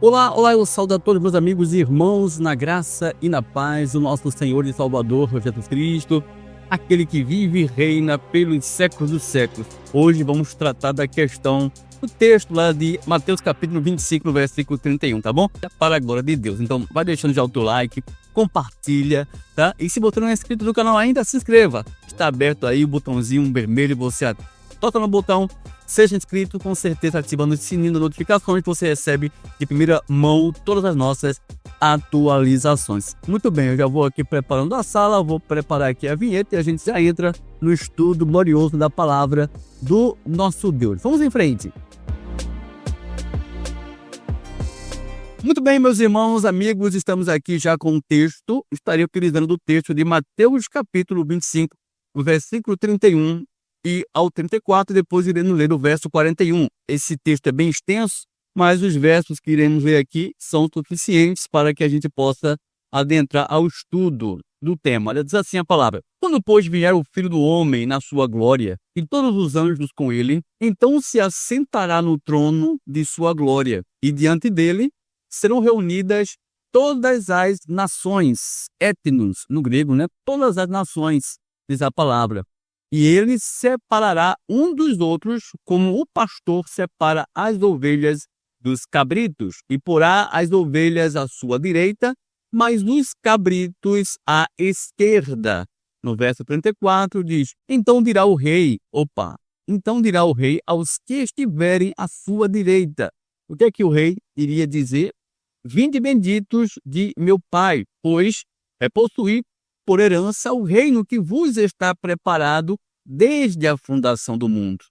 Olá, olá, eu saúdo a todos meus amigos e irmãos na graça e na paz do nosso Senhor e Salvador Jesus Cristo, aquele que vive e reina pelos séculos dos séculos. Hoje vamos tratar da questão do texto lá de Mateus capítulo 25, versículo 31, tá bom? Para a glória de Deus. Então vai deixando já o teu like, compartilha, tá? E se você não é inscrito no canal ainda, se inscreva. Está aberto aí o botãozinho vermelho, você toca no botão, seja inscrito, com certeza ativando o sininho das notificações, você recebe de primeira mão todas as nossas atualizações. Muito bem, eu já vou aqui preparando a sala, vou preparar aqui a vinheta e a gente já entra no estudo glorioso da palavra do nosso Deus. Vamos em frente. Muito bem, meus irmãos, amigos, estamos aqui já com o texto, estarei utilizando o texto de Mateus capítulo 25, o versículo 31 e ao 34, depois iremos ler o verso 41. Esse texto é bem extenso, mas os versos que iremos ler aqui são suficientes para que a gente possa adentrar ao estudo do tema. Olha, diz assim a palavra: quando, pois, vier o Filho do Homem na sua glória, e todos os anjos com ele, então se assentará no trono de sua glória, e diante dele serão reunidas todas as nações, etnos, no grego, né? Todas as nações, diz a palavra. E ele separará um dos outros, como o pastor separa as ovelhas dos cabritos, e porá as ovelhas à sua direita, mas os cabritos à esquerda. No verso 34 diz: então dirá o rei aos que estiverem à sua direita. O que é que o rei iria dizer? Vinde benditos de meu Pai, pois possuí por herança o reino que vos está preparado desde a fundação do mundo.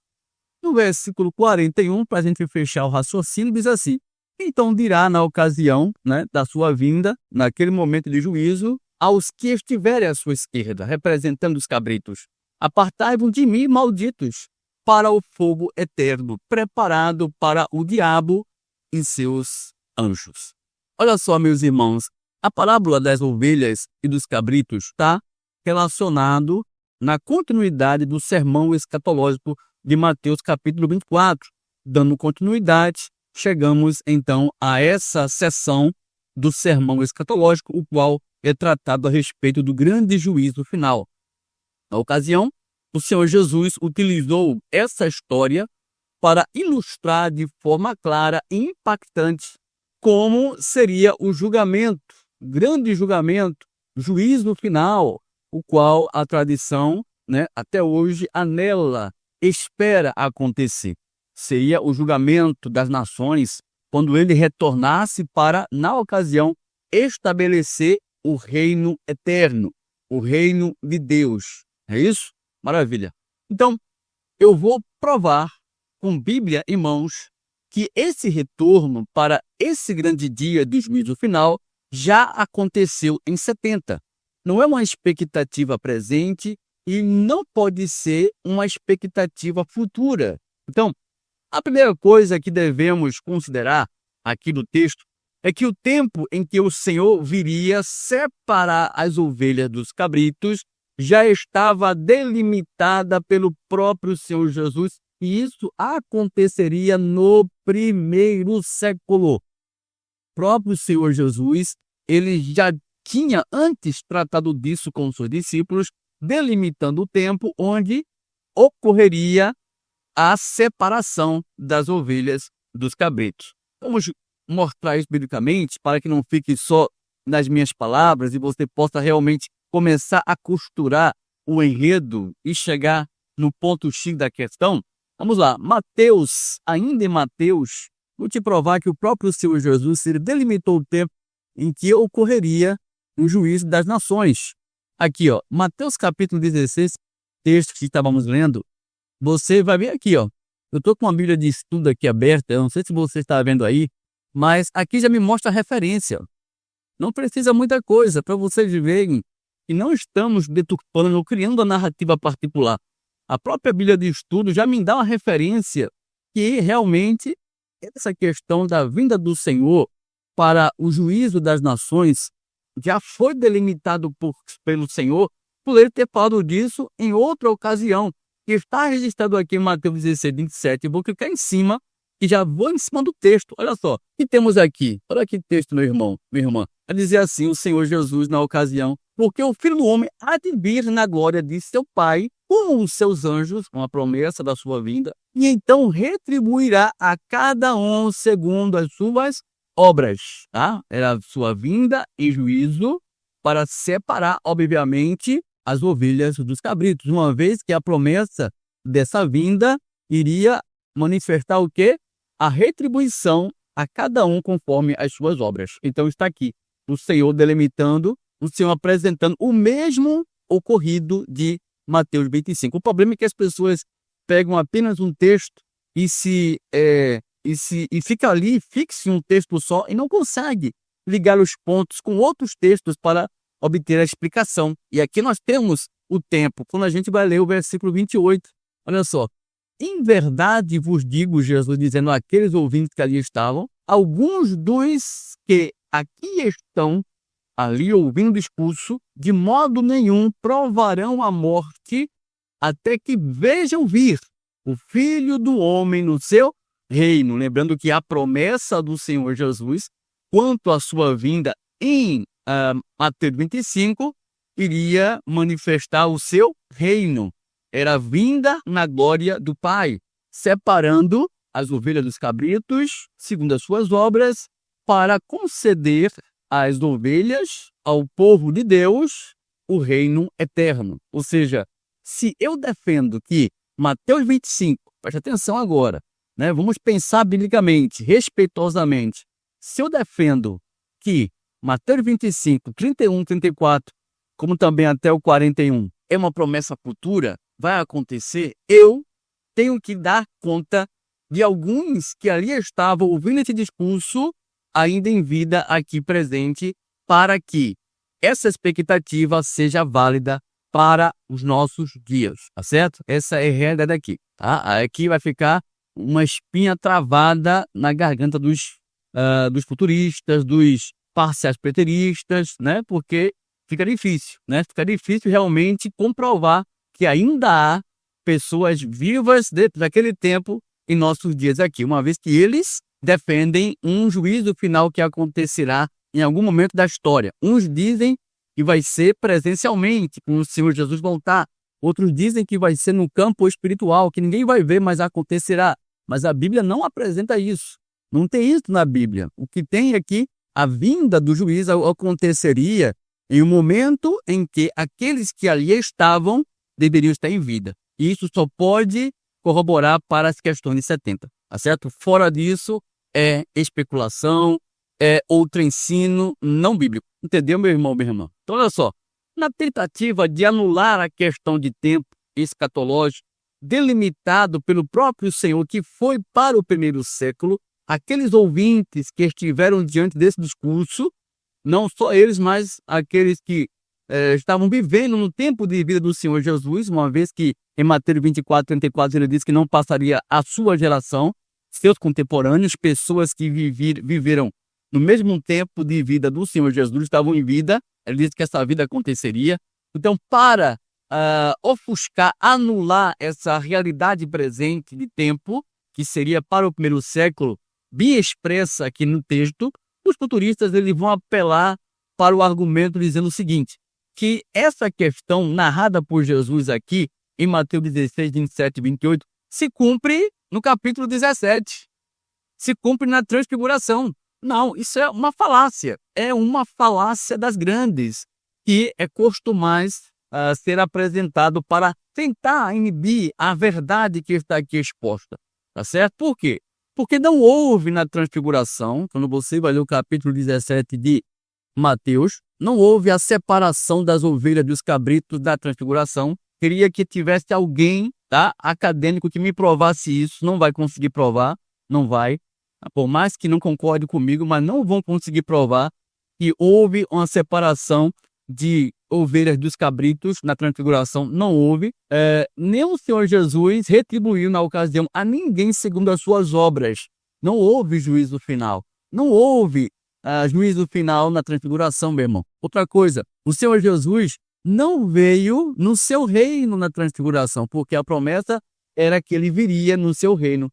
No versículo 41, para a gente fechar o raciocínio, diz assim: então dirá na ocasião, da sua vinda, naquele momento de juízo, aos que estiverem à sua esquerda, representando os cabritos: apartai-vos de mim, malditos, para o fogo eterno, preparado para o diabo e seus anjos. Olha só, meus irmãos, a parábola das ovelhas e dos cabritos está relacionado na continuidade do sermão escatológico de Mateus capítulo 24. Dando continuidade, chegamos então a essa seção do sermão escatológico, o qual é tratado a respeito do grande juízo final. Na ocasião, o Senhor Jesus utilizou essa história para ilustrar de forma clara e impactante como seria o julgamento, grande julgamento, juízo final, o qual a tradição, até hoje anela, espera acontecer. Seria o julgamento das nações, quando ele retornasse para, na ocasião, estabelecer o reino eterno, o reino de Deus. É isso? Maravilha. Então, eu vou provar com Bíblia em mãos que esse retorno para esse grande dia do juízo final já aconteceu em 70. Não é uma expectativa presente e não pode ser uma expectativa futura. Então, a primeira coisa que devemos considerar aqui no texto é que o tempo em que o Senhor viria separar as ovelhas dos cabritos já estava delimitada pelo próprio Senhor Jesus, e isso aconteceria no primeiro século. O próprio Senhor Jesus, ele já tinha antes tratado disso com os seus discípulos, delimitando o tempo onde ocorreria a separação das ovelhas dos cabritos. Vamos mostrar isso biblicamente para que não fique só nas minhas palavras e você possa realmente começar a costurar o enredo e chegar no ponto X da questão. Vamos lá, ainda em Mateus, vou te provar que o próprio Senhor Jesus ele delimitou o tempo em que ocorreria o juízo das nações. Aqui, Mateus capítulo 16, texto que estávamos lendo, você vai ver aqui, eu estou com uma Bíblia de estudo aqui aberta, eu não sei se você está vendo aí, mas aqui já me mostra a referência. Não precisa muita coisa para vocês verem que não estamos deturpando ou criando a narrativa particular. A própria Bíblia de estudo já me dá uma referência que realmente essa questão da vinda do Senhor para o juízo das nações já foi delimitado pelo Senhor, por ele ter falado disso em outra ocasião, que está registrado aqui em Mateus 16, 27. Eu vou clicar em cima E já vou em cima do texto. Olha só, o que temos aqui? Olha que texto, meu irmão, minha irmã. A dizer assim, o Senhor Jesus na ocasião, porque o Filho do Homem há de vir na glória de seu Pai, com os seus anjos, com a promessa da sua vinda, e então retribuirá a cada um segundo as suas obras. Tá? Era a sua vinda em juízo para separar, obviamente, as ovelhas dos cabritos, uma vez que a promessa dessa vinda iria manifestar o quê? A retribuição a cada um conforme as suas obras. Então está aqui o Senhor delimitando, o Senhor apresentando o mesmo ocorrido de Mateus 25. O problema é que as pessoas pegam apenas um texto e fica ali, fixa em um texto só e não consegue ligar os pontos com outros textos para obter a explicação. E aqui nós temos o tempo, quando a gente vai ler o versículo 28. Olha só. Em verdade vos digo, Jesus dizendo àqueles ouvintes que ali estavam, alguns dos que aqui estão, ali ouvindo o discurso, de modo nenhum provarão a morte até que vejam vir o Filho do Homem no seu reino. Lembrando que a promessa do Senhor Jesus, quanto à sua vinda em Mateus 25, iria manifestar o seu reino. Era vinda na glória do Pai, separando as ovelhas dos cabritos, segundo as suas obras, para conceder às ovelhas, ao povo de Deus, o reino eterno. Ou seja, se eu defendo que Mateus 25, preste atenção agora, né? Vamos pensar biblicamente, respeitosamente. Se eu defendo que Mateus 25, 31, 34, como também até o 41, é uma promessa futura, vai acontecer, eu tenho que dar conta de alguns que ali estavam ouvindo esse discurso ainda em vida aqui presente, para que essa expectativa seja válida para os nossos dias, tá certo? Essa é a realidade aqui, tá? Aqui vai ficar uma espinha travada na garganta dos futuristas, dos parciais preteristas, né? Porque fica difícil, né? Fica difícil realmente comprovar que ainda há pessoas vivas dentro daquele tempo em nossos dias aqui, uma vez que eles defendem um juízo final que acontecerá em algum momento da história. Uns dizem que vai ser presencialmente, quando o Senhor Jesus voltar. Outros dizem que vai ser no campo espiritual, que ninguém vai ver, mas acontecerá. Mas a Bíblia não apresenta isso. Não tem isso na Bíblia. O que tem aqui, a vinda do juízo aconteceria em um momento em que aqueles que ali estavam deveriam estar em vida. E isso só pode corroborar para as questões de 70, tá certo? Fora disso, é especulação, é outro ensino não bíblico. Entendeu, meu irmão, minha irmã? Então, olha só. Na tentativa de anular a questão de tempo escatológico, delimitado pelo próprio Senhor, que foi para o primeiro século, aqueles ouvintes que estiveram diante desse discurso, não só eles, mas aqueles que estavam vivendo no tempo de vida do Senhor Jesus, uma vez que em Mateus 24, 34, ele diz que não passaria a sua geração, seus contemporâneos, pessoas que viveram no mesmo tempo de vida do Senhor Jesus, estavam em vida, ele diz que essa vida aconteceria. Então, para ofuscar, anular essa realidade presente de tempo, que seria para o primeiro século, bem expressa aqui no texto, os futuristas eles vão apelar para o argumento dizendo o seguinte, que essa questão narrada por Jesus aqui, em Mateus 16, 27 e 28, se cumpre no capítulo 17. Se cumpre na transfiguração. Não, isso é uma falácia. É uma falácia das grandes, que é costumais ser apresentado para tentar inibir a verdade que está aqui exposta. Tá certo? Por quê? Porque não houve na transfiguração, quando você vai ler o capítulo 17 de Mateus, não houve a separação das ovelhas dos cabritos da transfiguração. Queria que tivesse alguém, tá, acadêmico que me provasse isso. Não vai conseguir provar, não vai. Por mais que não concorde comigo, mas não vão conseguir provar que houve uma separação de ovelhas dos cabritos na transfiguração. Não houve. Nem o Senhor Jesus retribuiu na ocasião a ninguém segundo as suas obras. Não houve juízo final. Não houve juízo final na transfiguração, meu irmão. Outra coisa, o Senhor Jesus não veio no seu reino na transfiguração, porque a promessa era que ele viria no seu reino.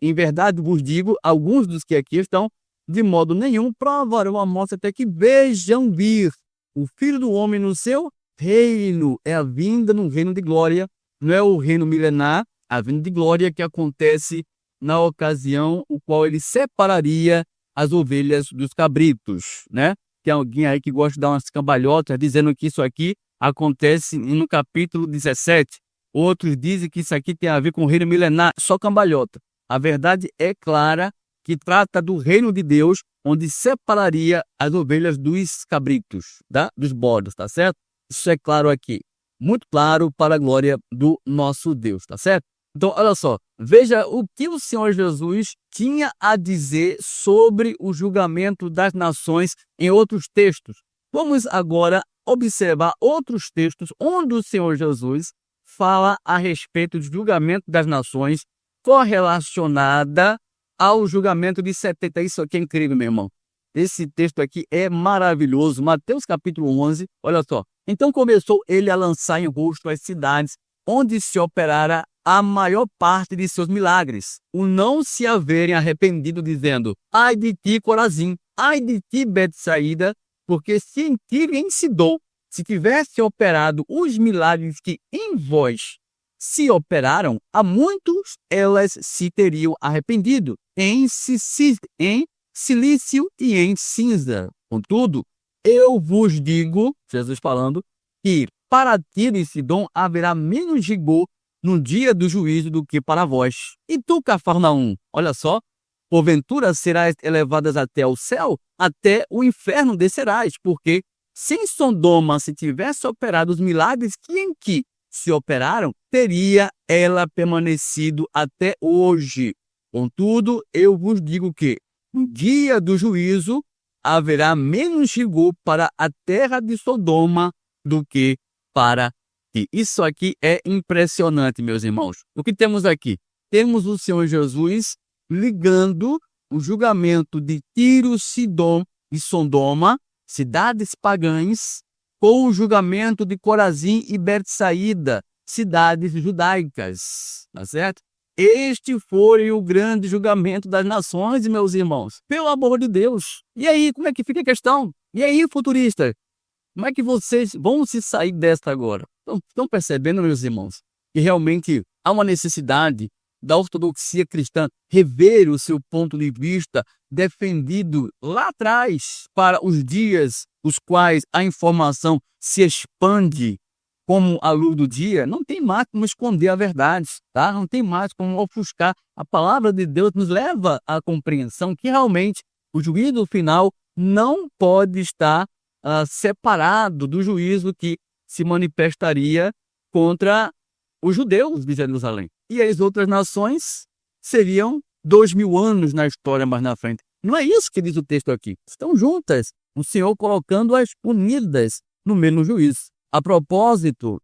Em verdade vos digo, alguns dos que aqui estão, de modo nenhum provarão a morte até que vejam vir o Filho do Homem no seu reino. É a vinda no reino de glória, não é o reino milenar, a vinda de glória que acontece na ocasião o qual ele separaria as ovelhas dos cabritos, né? Tem alguém aí que gosta de dar umas cambalhotas dizendo que isso aqui acontece no capítulo 17. Outros dizem que isso aqui tem a ver com o reino milenar, só cambalhota. A verdade é clara que trata do reino de Deus, onde separaria as ovelhas dos cabritos, tá? Dos bodes, tá certo? Isso é claro aqui, muito claro para a glória do nosso Deus, tá certo? Então, olha só, veja o que o Senhor Jesus tinha a dizer sobre o julgamento das nações em outros textos. Vamos agora observar outros textos onde o Senhor Jesus fala a respeito do julgamento das nações correlacionada ao julgamento de 70. Isso aqui é incrível, meu irmão. Esse texto aqui é maravilhoso. Mateus capítulo 11, olha só. Então começou ele a lançar em rosto as cidades onde se operara a maior parte de seus milagres, o não se haverem arrependido, dizendo: ai de ti, Corazim, ai de ti, Betsaída, porque se em Tiro e em Sidom se tivesse operado os milagres que em vós se operaram, a muitos elas se teriam arrependido, em silício e em cinza. Contudo, eu vos digo, Jesus falando, que para Tiro e Sidom haverá menos rigor no dia do juízo do que para vós. E tu, Cafarnaum, olha só, porventura serás elevadas até o céu, até o inferno descerás, porque se em Sodoma se tivesse operado os milagres que em ti se operaram, teria ela permanecido até hoje. Contudo, eu vos digo que no dia do juízo haverá menos rigor para a terra de Sodoma do que para ti. Isso aqui é impressionante, meus irmãos. O que temos aqui? Temos o Senhor Jesus ligando o julgamento de Tiro, Sidom e Sodoma, cidades pagãs, com o julgamento de Corazim e Betsaída, cidades judaicas, tá certo? Este foi o grande julgamento das nações, meus irmãos. Pelo amor de Deus. E aí, como é que fica a questão? E aí, futurista? Como é que vocês vão se sair desta agora? Estão percebendo, meus irmãos, que realmente há uma necessidade da ortodoxia cristã rever o seu ponto de vista defendido lá atrás para os dias os quais a informação se expande como a luz do dia. Não tem mais como esconder a verdade, tá? Não tem mais como ofuscar. A palavra de Deus nos leva à compreensão que realmente o juízo final não pode estar separado do juízo que se manifestaria contra os judeus de Jerusalém. E as outras nações seriam 2000 anos na história mais na frente. Não é isso que diz o texto aqui. Estão juntas, o Senhor colocando-as unidas no mesmo juízo. A propósito,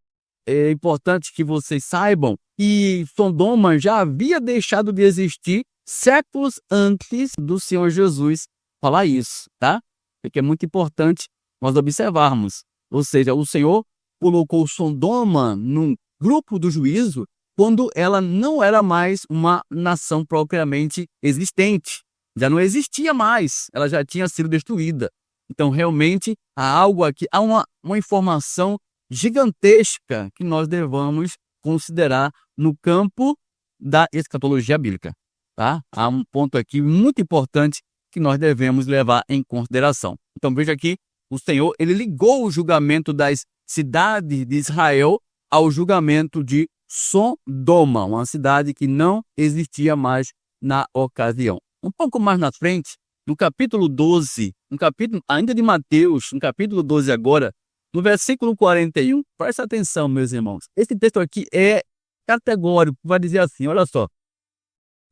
é importante que vocês saibam que Sodoma já havia deixado de existir séculos antes do Senhor Jesus falar isso, tá? Porque é muito importante nós observarmos. Ou seja, o Senhor colocou Sodoma num grupo do juízo quando ela não era mais uma nação propriamente existente. Já não existia mais, ela já tinha sido destruída. Então, realmente, há algo aqui, há uma informação gigantesca que nós devamos considerar no campo da escatologia bíblica. Tá? Há um ponto aqui muito importante que nós devemos levar em consideração. Então, veja aqui, o Senhor ele ligou o julgamento das cidades de Israel ao julgamento de Sodoma, uma cidade que não existia mais na ocasião. Um pouco mais na frente, no capítulo 12, no capítulo ainda de Mateus, no capítulo 12 agora, no versículo 41, presta atenção, meus irmãos. Esse texto aqui é categórico, vai dizer assim, olha só.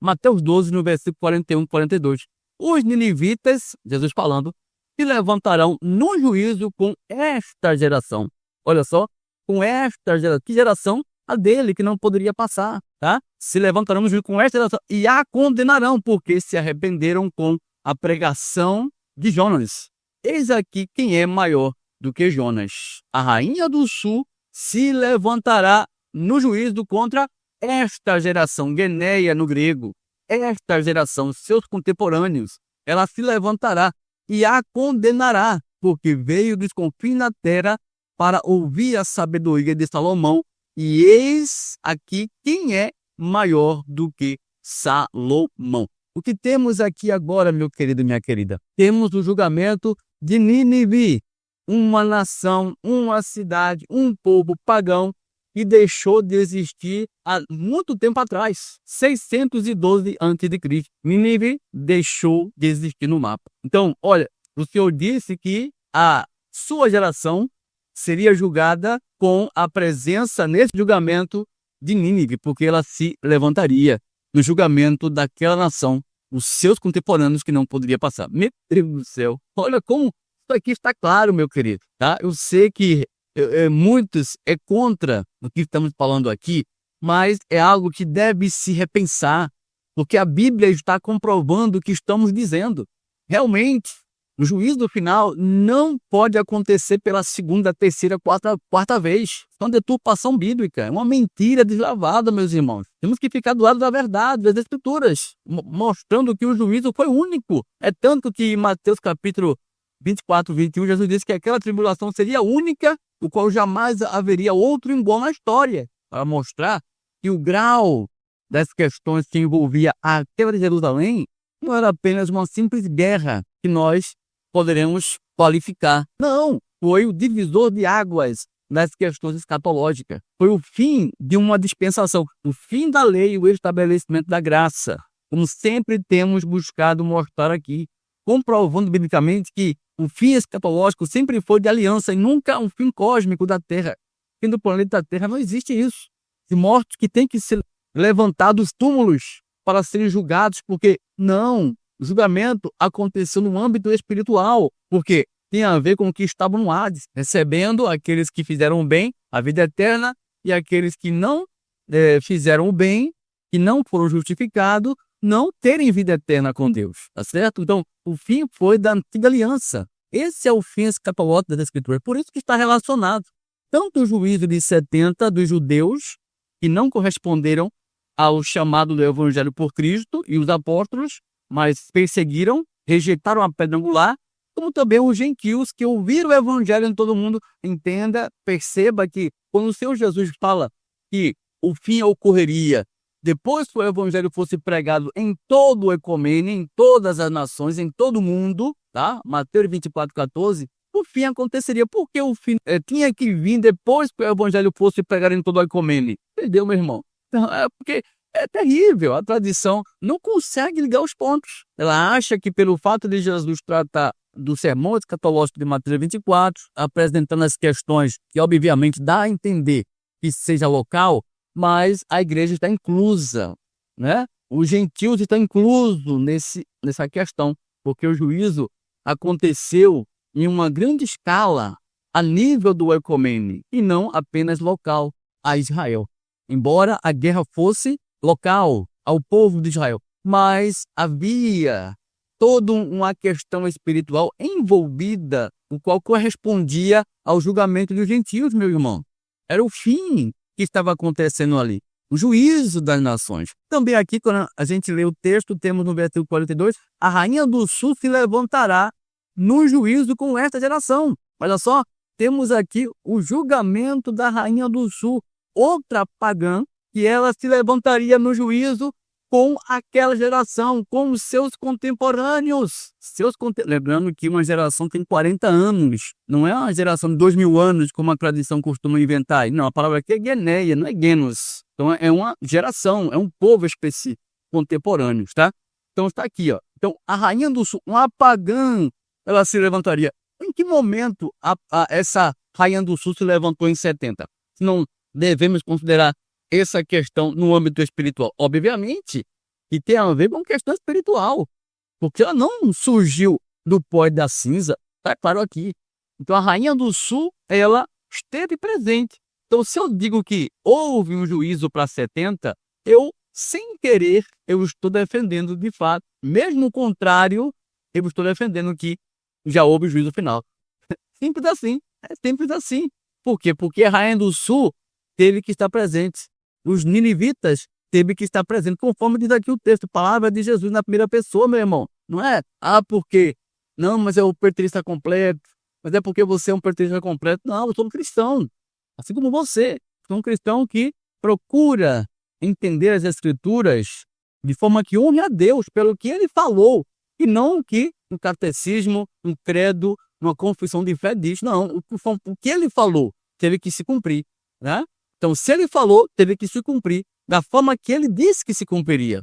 Mateus 12, no versículo 41 e 42. Os ninivitas, Jesus falando, se levantarão no juízo com esta geração. Olha só, com esta geração. Que geração? A dele, que não poderia passar, tá? Se levantarão no juízo com esta geração e a condenarão, porque se arrependeram com a pregação de Jonas. Eis aqui quem é maior do que Jonas. A rainha do sul se levantará no juízo contra esta geração, Geneia no grego. esta geração, seus contemporâneos, ela se levantará e a condenará, porque veio dos confins da terra para ouvir a sabedoria de Salomão, e eis aqui quem é maior do que Salomão. O que temos aqui agora, meu querido e minha querida? Temos o julgamento de Nínive, uma nação, uma cidade, um povo pagão que deixou de existir há muito tempo atrás, 612 a.C. Nínive deixou de existir no mapa. Então, olha, o Senhor disse que a sua geração seria julgada com a presença nesse julgamento de Nínive, porque ela se levantaria no julgamento daquela nação, os seus contemporâneos que não poderia passar. Meu Deus do céu, olha como isso aqui está claro, meu querido, tá? Eu sei que muitos é contra o que estamos falando aqui, mas é algo que deve se repensar, porque a Bíblia está comprovando o que estamos dizendo. Realmente, o juízo final não pode acontecer pela segunda, terceira, quarta vez. É uma deturpação bíblica, é uma mentira deslavada, meus irmãos. Temos que ficar do lado da verdade, das Escrituras, mostrando que o juízo foi único. É tanto que em Mateus capítulo 24, 21, Jesus disse que aquela tribulação seria única, o qual jamais haveria outro igual na história, para mostrar que o grau das questões que envolvia a queda de Jerusalém não era apenas uma simples guerra que nós poderemos qualificar. Não, foi o divisor de águas nas questões escatológicas. Foi o fim de uma dispensação, o fim da lei e o estabelecimento da graça, como sempre temos buscado mostrar aqui, comprovando biblicamente que o fim escatológico sempre foi de aliança e nunca um fim cósmico da Terra. O fim do planeta Terra não existe isso. De mortos que têm que ser levantados dos túmulos para serem julgados, porque não, o julgamento aconteceu no âmbito espiritual, porque tem a ver com o que estavam no Hades, recebendo aqueles que fizeram o bem, a vida eterna, e aqueles que não fizeram o bem, que não foram justificados, não terem vida eterna com Deus, tá certo? Então, o fim foi da antiga aliança. Esse é o fim escatológico das Escrituras, por isso que está relacionado tanto o juízo de 70 dos judeus, que não corresponderam ao chamado do Evangelho por Cristo e os apóstolos, mas perseguiram, rejeitaram a pedra angular, como também os gentios que ouviram o Evangelho em todo mundo. Entenda, perceba que quando o Senhor Jesus fala que o fim ocorreria depois que o Evangelho fosse pregado em todo o ecumênio, em todas as nações, em todo o mundo, tá? Mateus 24, 14, o fim aconteceria. Porque o fim tinha que vir depois que o Evangelho fosse pregado em todo o ecumênio. Entendeu, meu irmão? Então, porque é terrível, a tradição não consegue ligar os pontos. Ela acha que pelo fato de Jesus tratar do sermão escatológico de Mateus 24, apresentando as questões que obviamente dá a entender que seja local, mas a igreja está inclusa, né? Os gentios estão inclusos nessa questão, porque o juízo aconteceu em uma grande escala, a nível do ecumênio, e não apenas local, a Israel. Embora a guerra fosse local, ao povo de Israel, mas havia toda uma questão espiritual envolvida, o qual correspondia ao julgamento dos gentios, meu irmão. Era o fim que estava acontecendo ali, o juízo das nações. Também aqui, quando a gente lê o texto, temos no versículo 42, a rainha do sul se levantará no juízo com esta geração. Olha só, temos aqui o julgamento da rainha do sul, outra pagã, que ela se levantaria no juízo com aquela geração, com os seus contemporâneos. Lembrando que uma geração tem 40 anos, não é uma geração de 2000 anos, como a tradição costuma inventar. Não, a palavra aqui é geneia, não é genos. Então é uma geração, é um povo específico, contemporâneos, tá? Então está aqui, ó. Então a rainha do sul, uma pagã, ela se levantaria. Em que momento essa rainha do sul se levantou em 70? Se não devemos considerar essa questão no âmbito espiritual, obviamente, que tem a ver com questão espiritual, porque ela não surgiu do pó e da cinza, está claro aqui. Então a rainha do sul, ela esteve presente. Então se eu digo que houve um juízo para 70, eu, sem querer, eu estou defendendo de fato, mesmo o contrário, eu estou defendendo que já houve juízo final. Simples assim, é simples assim. Por quê? Porque a rainha do sul teve que estar presente. Os ninivitas teve que estar presente, conforme diz aqui o texto, palavra de Jesus na primeira pessoa, meu irmão. Não é, porque, não, mas é o preterista completo, mas é porque você é um preterista completo. Não, eu sou um cristão, assim como você. Sou um cristão que procura entender as Escrituras de forma que honre a Deus pelo que Ele falou, e não o que um catecismo, um credo, uma confissão de fé diz. Não, o que Ele falou teve que se cumprir, né? Então, se Ele falou, teve que se cumprir da forma que Ele disse que se cumpriria.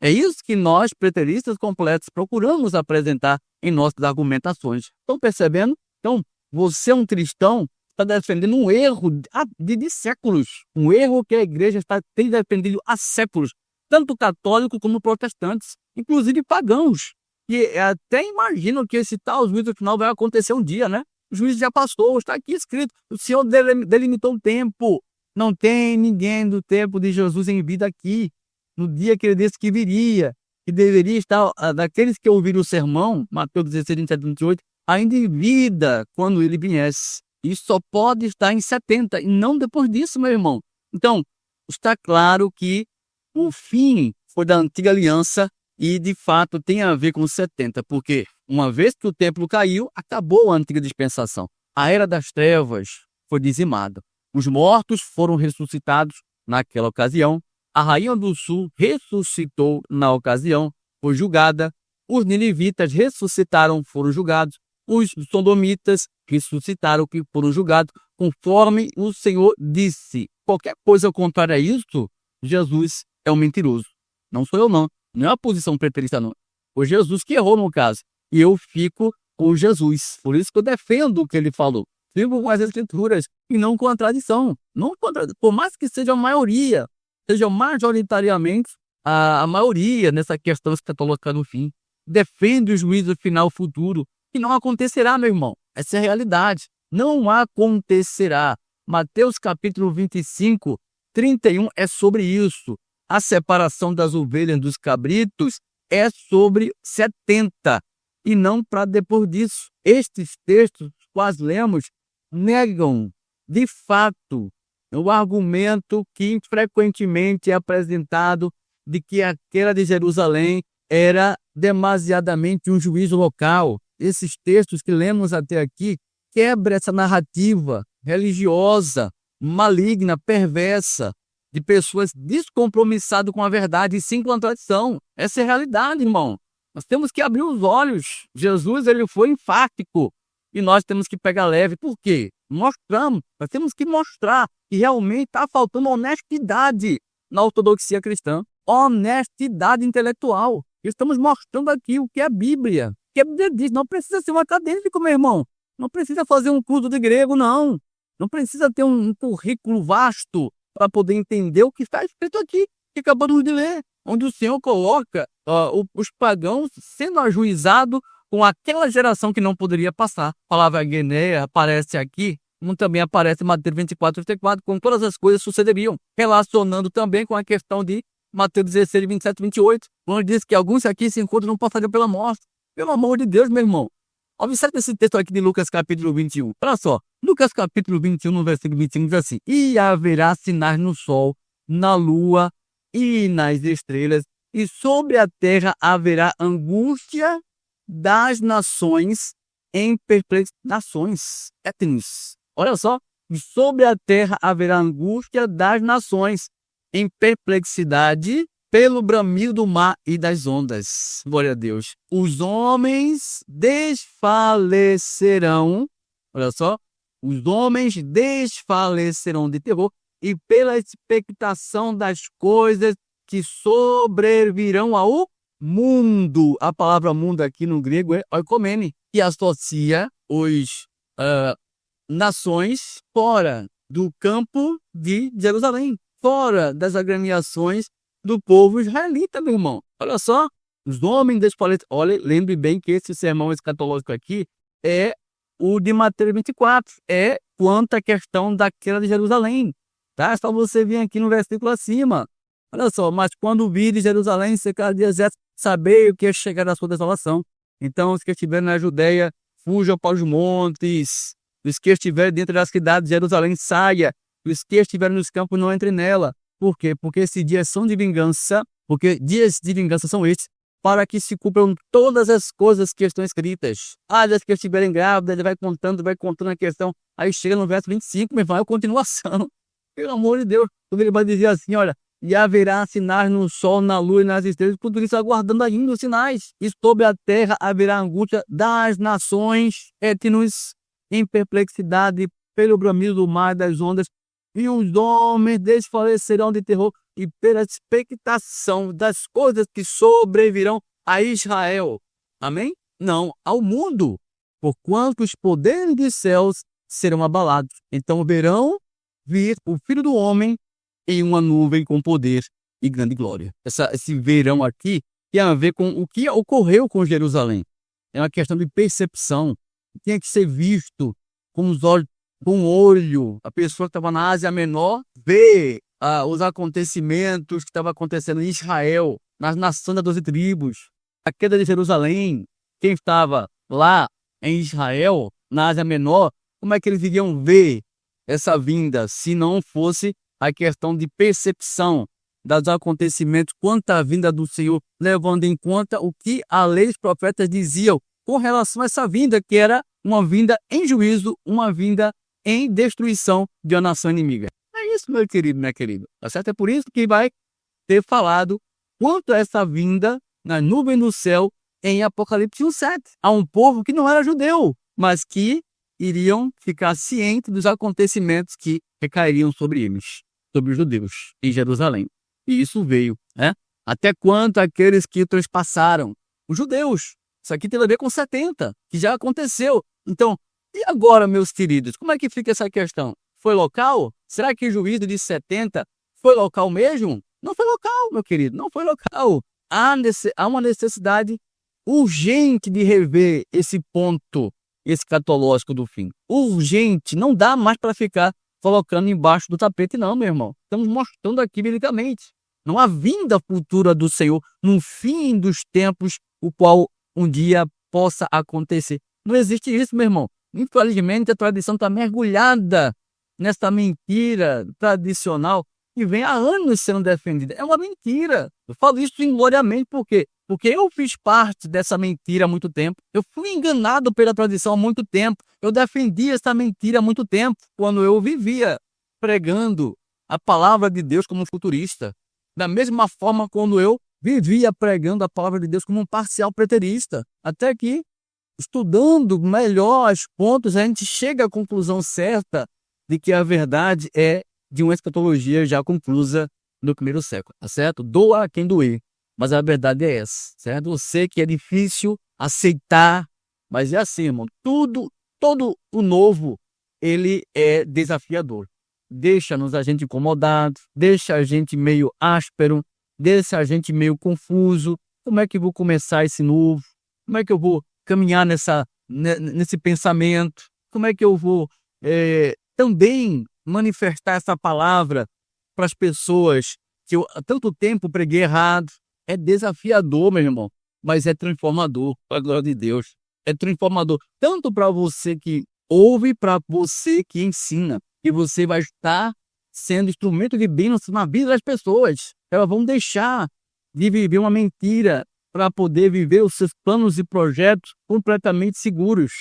É isso que nós, preteristas completos, procuramos apresentar em nossas argumentações. Estão percebendo? Então, você é um cristão, está defendendo um erro de séculos. Um erro que a igreja tem defendido há séculos, tanto católicos como protestantes, inclusive pagãos. E até imaginam que esse tal juízo final vai acontecer um dia, né? O juízo já passou, está aqui escrito. O Senhor delimitou o tempo. Não tem ninguém do tempo de Jesus em vida aqui. No dia que ele disse que viria, que deveria estar, daqueles que ouviram o sermão, Mateus 16, 27, 28, ainda em vida quando ele viesse. Isso só pode estar em 70, e não depois disso, meu irmão. Então, está claro que o fim foi da antiga aliança e, de fato, tem a ver com 70, porque uma vez que o templo caiu, acabou a antiga dispensação. A era das trevas foi dizimada. Os mortos foram ressuscitados naquela ocasião. A rainha do sul ressuscitou na ocasião, foi julgada. Os ninivitas ressuscitaram, foram julgados. Os sodomitas ressuscitaram, que foram julgados, conforme o Senhor disse. Qualquer coisa contrária a isso, Jesus é um mentiroso. Não sou eu, não. Não é uma posição preterista, não. Foi Jesus que errou no caso. E eu fico com Jesus. Por isso que eu defendo o que ele falou. Fico com as Escrituras e não com a tradição. Por mais que seja a maioria, seja majoritariamente a maioria nessa questão escatológica no fim. Defende o juízo final futuro, que não acontecerá, meu irmão. Essa é a realidade. Não acontecerá. Mateus capítulo 25, 31 é sobre isso. A separação das ovelhas dos cabritos é sobre 70 e não para depois disso. Estes textos, quais lemos, negam, de fato, o argumento que frequentemente é apresentado de que aquela de Jerusalém era demasiadamente um juízo local. Esses textos que lemos até aqui quebram essa narrativa religiosa, maligna, perversa, de pessoas descompromissadas com a verdade e sem contradição. Essa é a realidade, irmão. Nós temos que abrir os olhos. Jesus, ele foi enfático e nós temos que pegar leve. Por quê? Nós temos que mostrar que realmente está faltando honestidade na ortodoxia cristã. Honestidade intelectual. Estamos mostrando aqui o que é a Bíblia. O que a Bíblia diz. Não precisa ser um acadêmico, meu irmão. Não precisa fazer um curso de grego, não. Não precisa ter um currículo vasto para poder entender o que está escrito aqui, que acabamos de ler, onde o Senhor coloca os pagãos sendo ajuizados com aquela geração que não poderia passar. A palavra guineia aparece aqui, como também aparece em Mateus 24, 34, como todas as coisas sucederiam, relacionando também com a questão de Mateus 16, 27, 28, onde diz que alguns aqui se encontram não passariam pela morte. Pelo amor de Deus, meu irmão. Observe esse texto aqui de Lucas capítulo 21. Olha só, Lucas capítulo 21, no versículo 25, diz assim: E haverá sinais no sol, na lua e nas estrelas, e sobre a terra haverá angústia das nações em perplexidades. Etnis. Olha só, e sobre a terra haverá angústia das nações em perplexidade pelo bramido do mar e das ondas. Glória a Deus. Os homens desfalecerão. Olha só. Os homens desfalecerão de terror e pela expectação das coisas que sobrevirão ao mundo. A palavra mundo aqui no grego é oikomene, que associa os nações fora do campo de Jerusalém, fora das agremiações do povo israelita, meu irmão. Olha só, os homens desfaleceram. Olha, lembre bem que esse sermão escatológico aqui é o de Mateus 24, é quanto à questão daquela de Jerusalém. Tá? É só você vir aqui no versículo acima. Olha só, mas quando vires Jerusalém cercada de exércitos, sabei o que é chegar à sua desolação. Então, os que estiverem na Judeia, fujam para os montes. Os que estiverem dentro das cidades de Jerusalém, saia. Os que estiverem nos campos, não entrem nela. Por quê? Porque esses dias são de vingança, porque dias de vingança são estes, para que se cumpram todas as coisas que estão escritas. Das que estiverem grávidas, ele vai contando a questão. Aí chega no verso 25, meu irmão, é a continuação. Pelo amor de Deus, quando ele vai dizer assim, olha, e haverá sinais no sol, na lua e nas estrelas, tudo isso aguardando ainda os sinais. E sobre a terra haverá angústia das nações, etnos, em perplexidade, pelo bramido do mar e das ondas, e os homens desfalecerão de terror e pela expectação das coisas que sobrevirão a Israel. Amém? Não, ao mundo, porquanto os poderes dos céus serão abalados. Então verão vir o Filho do Homem em uma nuvem com poder e grande glória. Esse verão aqui tem a ver com o que ocorreu com Jerusalém. É uma questão de percepção. Tinha que ser visto com os olhos, com o olho. A pessoa que estava na Ásia Menor vê os acontecimentos que estavam acontecendo em Israel, nas nações das 12 tribos, a queda de Jerusalém. Quem estava lá em Israel, na Ásia Menor, como é que eles iriam ver essa vinda se não fosse a questão de percepção dos acontecimentos quanto à vinda do Senhor, levando em conta o que a lei e os profetas diziam com relação a essa vinda, que era uma vinda em juízo, uma vinda em destruição de uma nação inimiga. É isso, meu querido, minha querida. Tá certo? É por isso que vai ter falado quanto a essa vinda na nuvem do céu em Apocalipse 1:7. A um povo que não era judeu, mas que iriam ficar cientes dos acontecimentos que recairiam sobre eles, sobre os judeus em Jerusalém. E isso veio, né? Até quanto aqueles que transpassaram, os judeus. Isso aqui tem a ver com 70, que já aconteceu. Então, e agora, meus queridos, como é que fica essa questão? Foi local? Será que o juízo de 70 foi local mesmo? Não foi local, meu querido, não foi local. Há uma necessidade urgente de rever esse ponto escatológico do fim. Urgente, não dá mais para ficar colocando embaixo do tapete, não, meu irmão. Estamos mostrando aqui biblicamente. Não há vinda futura do Senhor no fim dos tempos, o qual um dia possa acontecer. Não existe isso, meu irmão. Infelizmente, a tradição está mergulhada nessa mentira tradicional que vem há anos sendo defendida. É uma mentira. Eu falo isso ingloriamente por quê? Porque eu fiz parte dessa mentira há muito tempo. Eu fui enganado pela tradição há muito tempo. Eu defendi essa mentira há muito tempo, quando eu vivia pregando a palavra de Deus como futurista. Da mesma forma, quando eu vivia pregando a palavra de Deus como um parcial preterista. Até que, estudando melhor os pontos, a gente chega à conclusão certa de que a verdade é de uma escatologia já conclusa no primeiro século, tá certo? Doa a quem doer, mas a verdade é essa, certo? Eu sei que é difícil aceitar, mas é assim, irmão, todo o novo, ele é desafiador. Deixa-nos a gente incomodado, deixa a gente meio áspero, deixa a gente meio confuso. Como é que eu vou começar esse novo? Como é que eu vou caminhar nesse pensamento? Como é que eu vou também manifestar essa palavra para as pessoas que eu há tanto tempo preguei errado? É desafiador, meu irmão, mas é transformador, para a glória de Deus. É transformador tanto para você que ouve, para você que ensina. E você vai estar sendo instrumento de bênção na vida das pessoas. Elas vão deixar de viver uma mentira para poder viver os seus planos e projetos completamente seguros,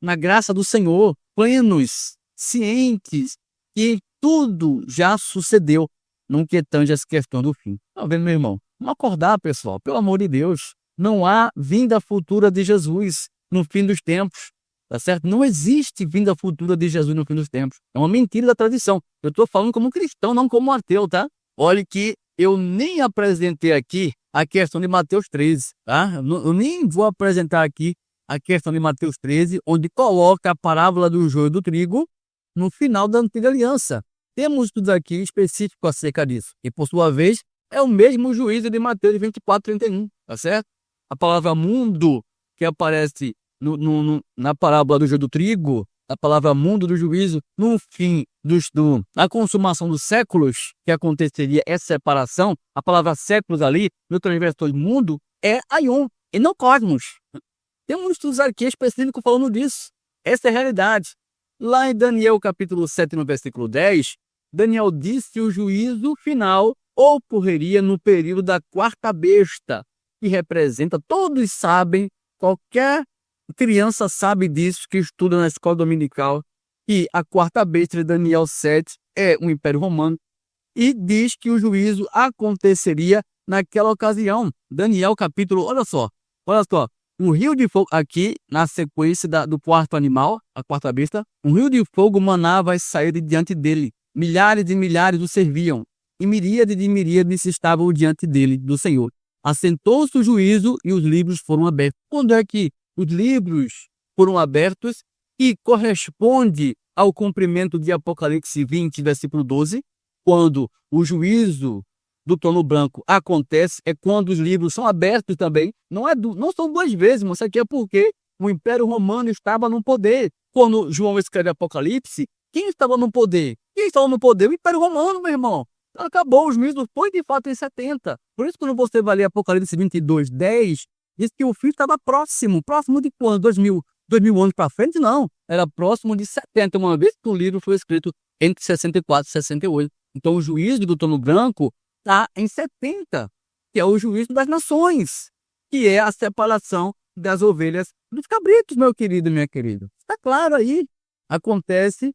na graça do Senhor, plenos, cientes que tudo já sucedeu no que tange essa questão do fim. Tá vendo, meu irmão? Vamos acordar, pessoal, pelo amor de Deus. Não há vinda futura de Jesus no fim dos tempos. Tá certo? Não existe vinda futura de Jesus no fim dos tempos. É uma mentira da tradição. Eu estou falando como cristão, não como ateu, tá? Olha que eu nem apresentei aqui a questão de Mateus 13, tá? Eu nem vou apresentar aqui a questão de Mateus 13, onde coloca a parábola do joio e do trigo no final da antiga aliança. Temos estudos aqui específicos acerca disso. E, por sua vez, é o mesmo juízo de Mateus 24:31, tá certo? A palavra mundo que aparece na parábola do joio do trigo, a palavra mundo do juízo, no fim da consumação dos séculos, que aconteceria essa separação, a palavra séculos ali, no transversor mundo, é aion, e não cosmos. Temos estudos aqui específicos falando disso. Essa é a realidade. Lá em Daniel capítulo 7, no versículo 10, Daniel disse que o juízo final ocorreria no período da quarta besta, que representa, todos sabem, qualquer criança sabe disso, que estuda na escola dominical, que a quarta besta de Daniel 7 é o Império Romano, e diz que o juízo aconteceria naquela ocasião. Daniel capítulo, olha só, um rio de fogo, aqui na sequência do quarto animal, a quarta besta, um rio de fogo manava e saía de diante dele. Milhares e milhares o serviam, e miríades de miríades estavam diante dele, do Senhor. Assentou-se o juízo e os livros foram abertos. Quando é que os livros foram abertos e corresponde ao cumprimento de Apocalipse 20, versículo 12? Quando o juízo do trono branco acontece, é quando os livros são abertos também. Não são duas vezes, mas isso aqui é porque o Império Romano estava no poder. Quando João escreve Apocalipse, quem estava no poder? Quem estava no poder? O Império Romano, meu irmão. Então, acabou, os juízos foi de fato em 70. Por isso, quando você vai ler Apocalipse 22, 10, diz que o fim estava próximo. Próximo de quando? 2000 anos para frente? Não. Era próximo de 70, uma vez que o livro foi escrito entre 64 e 68. Então, o juízo do trono branco está em 70, que é o juízo das nações, que é a separação das ovelhas dos cabritos, meu querido e minha querida. Está claro aí? Acontece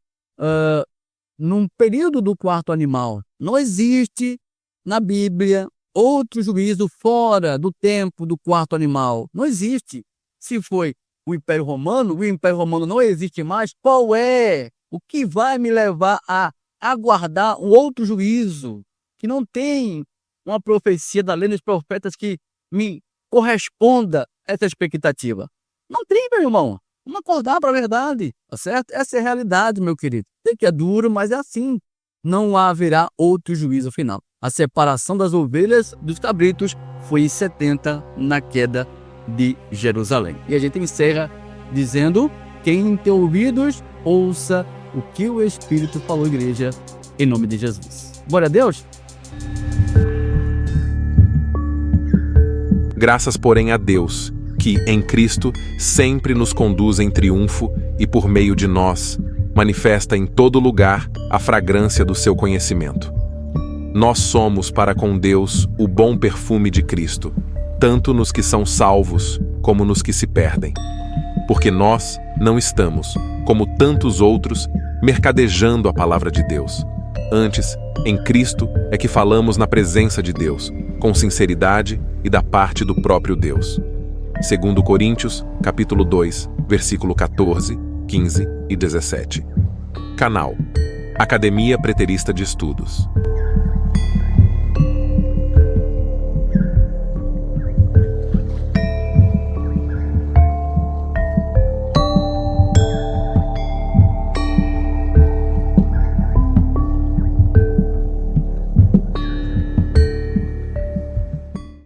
num período do quarto animal. Não existe na Bíblia outro juízo fora do tempo do quarto animal. Não existe. Se foi o Império Romano não existe mais. Qual é o que vai me levar a aguardar um outro juízo que não tem uma profecia da lei dos profetas que me corresponda a essa expectativa? Não tem, meu irmão. Vamos acordar para a verdade, tá certo? Essa é a realidade, meu querido. Sei que é duro, mas é assim. Não haverá outro juízo final. A separação das ovelhas dos cabritos foi em 70, na queda de Jerusalém. E a gente encerra dizendo: quem tem ouvidos, ouça o que o Espírito falou, igreja, em nome de Jesus. Glória a Deus. Graças, porém, a Deus, que, em Cristo, sempre nos conduz em triunfo e, por meio de nós, manifesta em todo lugar a fragrância do seu conhecimento. Nós somos para com Deus o bom perfume de Cristo, tanto nos que são salvos como nos que se perdem. Porque nós não estamos, como tantos outros, mercadejando a palavra de Deus. Antes, em Cristo é que falamos na presença de Deus, com sinceridade e da parte do próprio Deus. 2 Coríntios, capítulo 2, versículo 14, 15 e 17. Canal Academia Preterista de Estudos.